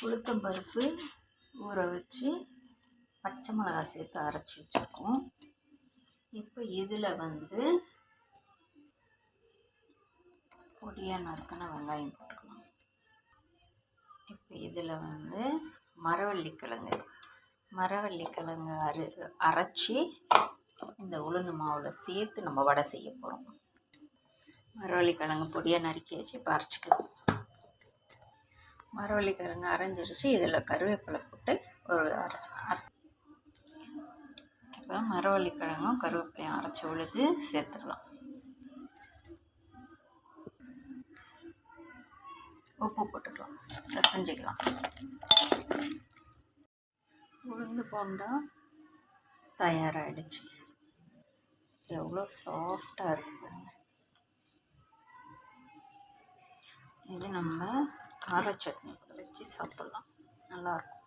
உளுத்தம் பருப்பு ஊற வச்சு பச்சை மிளகாய் சேர்த்து அரைச்சி வச்சுருக்கோம். இப்போ இதில் பொடியாக நறுக்கின வெங்காயம் போட்டுக்கலாம். இப்போ இதில் மரவள்ளிக்கிழங்கு அரைச்சி இந்த உளுந்து மாவில் சேர்த்து நம்ம வடை செய்ய போகிறோம். மரவள்ளிக்கிழங்கு பொடியாக நறுக்கி வச்சு இப்போ அரைச்சிக்கலாம். மரவள்ளிக்கிழங்கு அரைஞ்சிருச்சு. இதில் கருவேப்பிலை போட்டு ஒரு இப்போ மரவள்ளிக்கிழங்கும் கருவேப்பிலையும் அரைச்சி உழுது சேர்த்துக்கலாம். உப்பு போட்டுக்கலாம், செஞ்சுக்கலாம். உளுந்து போண்டா தயாராகிடுச்சு. எவ்வளோ சாஃப்டாக இருக்குது. இது நம்ம கார சட்னி கூட வச்சு சாப்பிட்லாம், நல்லாயிருக்கும்.